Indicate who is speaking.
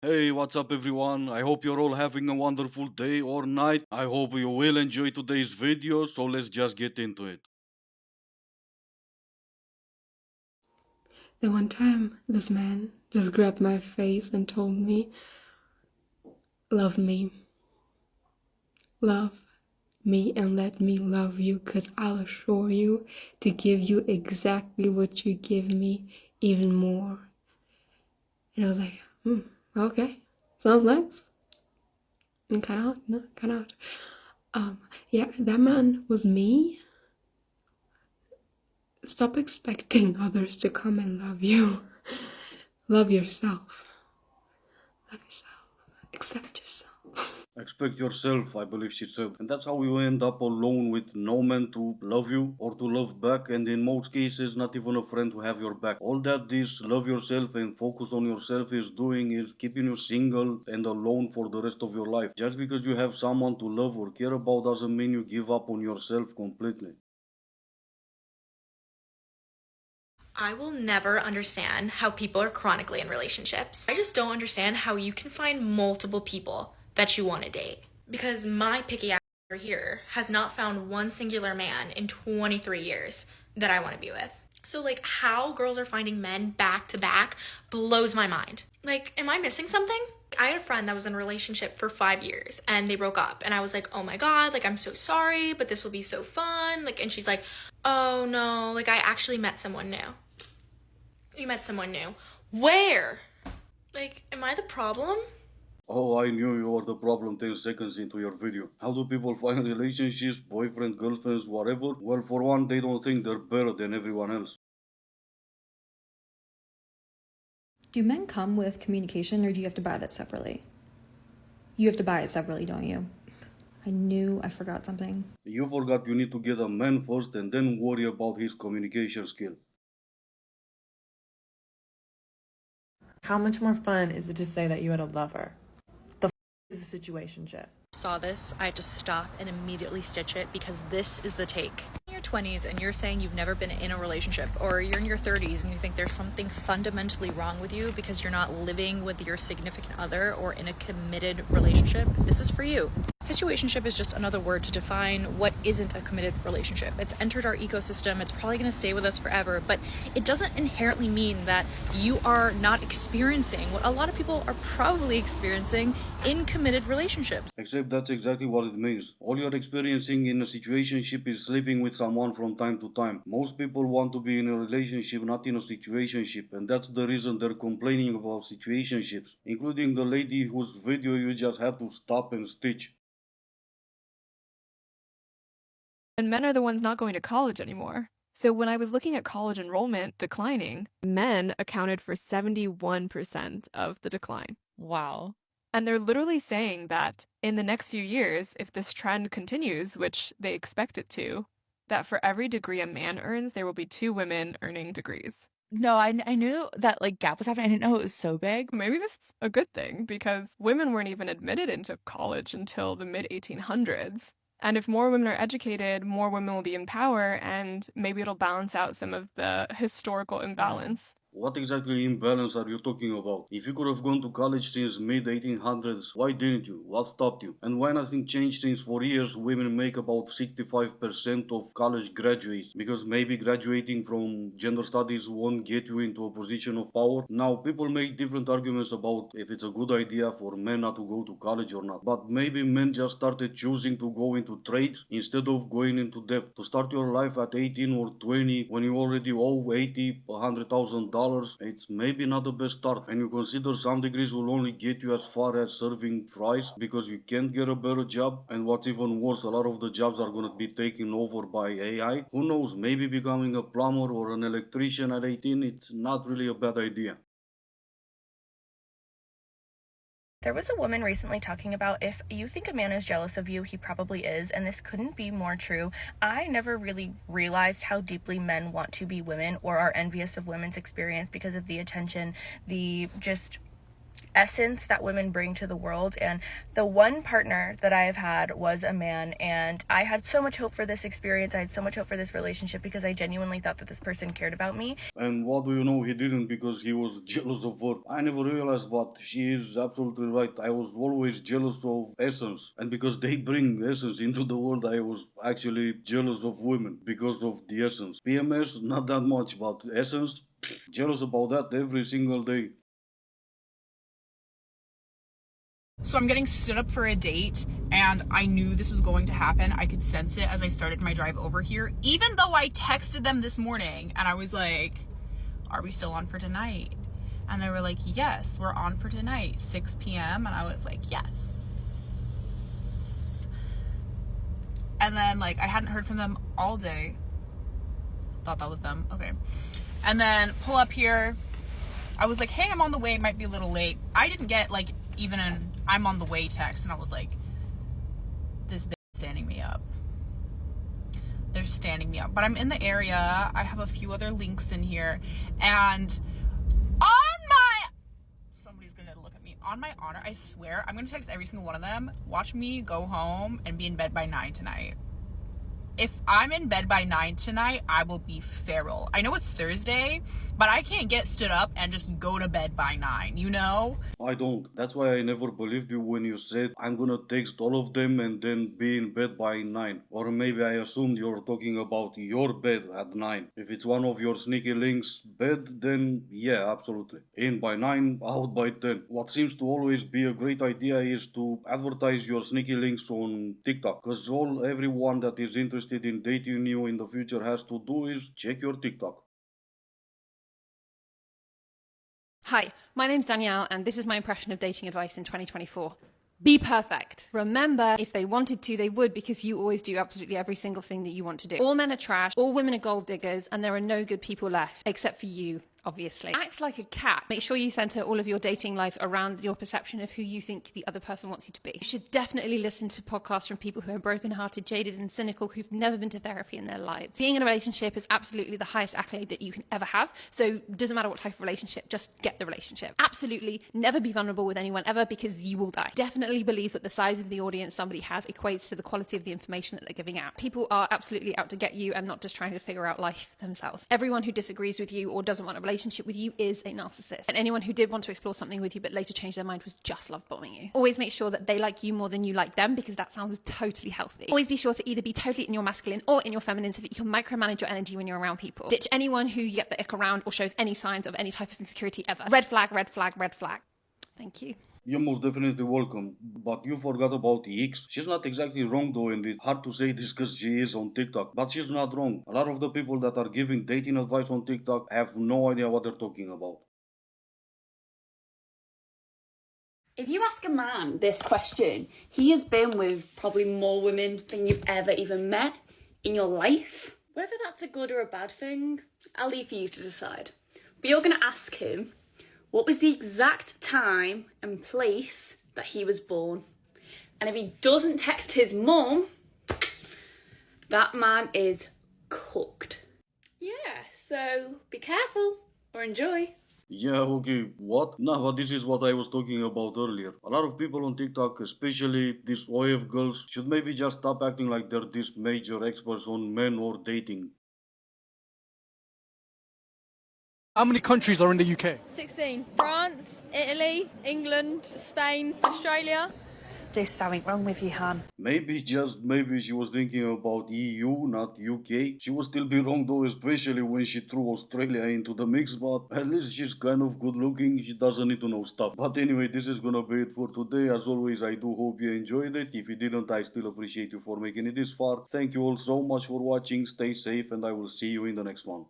Speaker 1: Hey, what's up, everyone? I hope you're all having a wonderful day or night. I hope you will enjoy today's video, so let's just get into it.
Speaker 2: The one time this man just grabbed my face and told me, love me, love me, and let me love you, because I'll assure you to give you exactly what you give me, even more. And I was like, okay, sounds nice. And kind of hot, no, kind of hot. Yeah, that man was me. Stop expecting others to come and love you. Love yourself. Love yourself. Accept yourself.
Speaker 1: Expect yourself, I believe she said. And that's how you end up alone with no man to love you or to love back, and in most cases, not even a friend to have your back. All that this love yourself and focus on yourself is doing is keeping you single and alone for the rest of your life. Just because you have someone to love or care about doesn't mean you give up on yourself completely.
Speaker 3: I will never understand how people are chronically in relationships. I just don't understand how you can find multiple people that you want to date. Because my picky ass over here has not found one singular man in 23 years that I want to be with. So, like, how girls are finding men back to back blows my mind. Like, am I missing something? I had a friend that was in a relationship for 5 years and they broke up. And I was like, oh my God, like, I'm so sorry, but this will be so fun. Like, and she's like, oh no, like, I actually met someone new. You met someone new. Where? Like, am I the problem?
Speaker 1: Oh, I knew you were the problem 10 seconds into your video. How do people find relationships, boyfriend, girlfriends, whatever? Well, for one, they don't think they're better than everyone else.
Speaker 4: Do men come with communication or do you have to buy that separately? You have to buy it separately, don't you? I knew I forgot something.
Speaker 1: You forgot you need to get a man first and then worry about his communication skill.
Speaker 5: How much more fun is it to say that you had a lover? The is a situationship.
Speaker 6: Saw this, I had to stop and immediately stitch it because this is the take. In your 20s and you're saying you've never been in a relationship, or you're in your 30s and you think there's something fundamentally wrong with you because you're not living with your significant other or in a committed relationship, this is for you. Situationship is just another word to define what isn't a committed relationship. It's entered our ecosystem, it's probably going to stay with us forever, but it doesn't inherently mean that you are not experiencing what a lot of people are probably experiencing in committed relationships.
Speaker 1: Except that's exactly what it means. All you're experiencing in a situationship is sleeping with someone from time to time. Most people want to be in a relationship, not in a situationship, and that's the reason they're complaining about situationships, including the lady whose video you just had to stop and stitch.
Speaker 7: And men are the ones not going to college anymore. So when I was looking at college enrollment declining, men accounted for 71% of the decline.
Speaker 8: Wow.
Speaker 7: And they're literally saying that in the next few years, if this trend continues, which they expect it to, that for every degree a man earns, there will be 2 women earning degrees.
Speaker 8: No, I knew that like gap was happening. I didn't know it was so big.
Speaker 7: Maybe this is a good thing because women weren't even admitted into college until the mid 1800s. And if more women are educated, more women will be in power, and maybe it'll balance out some of the historical imbalance.
Speaker 1: What exactly imbalance are you talking about? If you could have gone to college since mid 1800s, why didn't you? What stopped you? And why nothing changed since for years women make about 65% of college graduates? Because maybe graduating from gender studies won't get you into a position of power. Now people make different arguments about if it's a good idea for men not to go to college or not. But maybe men just started choosing to go into trades instead of going into debt. To start your life at 18 or 20 when you already owe 80, $100,000, it's maybe not the best start. And you consider some degrees will only get you as far as serving fries because you can't get a better job. And what's even worse, a lot of the jobs are going to be taken over by AI. Who knows, maybe becoming a plumber or an electrician at 18, it's not really a bad idea.
Speaker 9: There was a woman recently talking about if you think a man is jealous of you, he probably is, and this couldn't be more true. I never really realized how deeply men want to be women or are envious of women's experience because of the attention, the just essence that women bring to the world. And the one partner that I have had was a man, and I had so much hope for this experience. I had so much hope for this relationship because I genuinely thought that this person cared about me.
Speaker 1: And what do you know? He didn't because he was jealous of her. I never realized, but she is absolutely right. I was always jealous of Essence. And because they bring Essence into the world, I was actually jealous of women because of the Essence. PMS, not that much, but Essence, jealous about that every single day.
Speaker 10: So I'm getting stood up for a date, and I knew this was going to happen. I could sense it as I started my drive over here, even though I texted them this morning and I was like, are we still on for tonight? And they were like, yes, we're on for tonight, 6 p.m. And I was like, yes. And then like I hadn't heard from them all day. Thought that was them. Okay. And then pull up here. I was like, hey, I'm on the way. It might be a little late. I didn't get like even an I'm on the way text, and I was like, this bitch is standing me up. They're standing me up. But I'm in the area. I have a few other links in here. And somebody's gonna look at me. On my honor, I swear, I'm gonna text every single one of them. Watch me go home and be in bed by 9 tonight. If I'm in bed by 9 tonight, I will be feral. I know it's Thursday, but I can't get stood up and just go to bed by 9, you know?
Speaker 1: I don't. That's why I never believed you when you said I'm gonna text all of them and then be in bed by 9. Or maybe I assumed you're talking about your bed at 9. If it's one of your sneaky links bed, then yeah, absolutely. In by 9, out by 10. What seems to always be a great idea is to advertise your sneaky links on TikTok. Cause everyone that is interested in dating you in the future has to do is check your TikTok.
Speaker 11: Hi, my name's Danielle, and this is my impression of dating advice in 2024. Be perfect. Remember, if they wanted to, they would, because you always do absolutely every single thing that you want to do. All men are trash, all women are gold diggers, and there are no good people left, except for you, obviously. Act like a cat. Make sure you center all of your dating life around your perception of who you think the other person wants you to be. You should definitely listen to podcasts from people who are brokenhearted, jaded, and cynical, who've never been to therapy in their lives. Being in a relationship is absolutely the highest accolade that you can ever have. So it doesn't matter what type of relationship, just get the relationship. Absolutely never be vulnerable with anyone ever, because you will die. Definitely believe that the size of the audience somebody has equates to the quality of the information that they're giving out. People are absolutely out to get you and not just trying to figure out life themselves. Everyone who disagrees with you or doesn't want a relationship with you is a narcissist. And anyone who did want to explore something with you but later changed their mind was just love bombing you. Always make sure that they like you more than you like them, because that sounds totally healthy. Always be sure to either be totally in your masculine or in your feminine, so that you can micromanage your energy when you're around people. Ditch anyone who you get the ick around or shows any signs of any type of insecurity ever. Red flag, red flag, red flag. Thank you.
Speaker 1: You're most definitely welcome, but you forgot about the X. She's not exactly wrong though, and it's hard to say this because she is on TikTok, but she's not wrong. A lot of the people that are giving dating advice on TikTok have no idea what they're talking about.
Speaker 12: If you ask a man this question, he has been with probably more women than you've ever even met in your life. Whether that's a good or a bad thing, I'll leave for you to decide. But you're going to ask him, what was the exact time and place that he was born? And if he doesn't text his mum, that man is cooked. Yeah, so be careful or enjoy.
Speaker 1: Yeah, okay, what? No, but this is what I was talking about earlier. A lot of people on TikTok, especially these OF girls, should maybe just stop acting like they're these major experts on men or dating.
Speaker 13: How many countries are in the UK?
Speaker 14: 16. France, Italy, England, Spain, Australia.
Speaker 8: There's something wrong with you, Han.
Speaker 1: Maybe, just maybe she was thinking about EU, not UK. She would still be wrong though, especially when she threw Australia into the mix, but at least she's kind of good looking. She doesn't need to know stuff. But anyway, this is gonna be it for today. As always, I do hope you enjoyed it. If you didn't, I still appreciate you for making it this far. Thank you all so much for watching. Stay safe, and I will see you in the next one.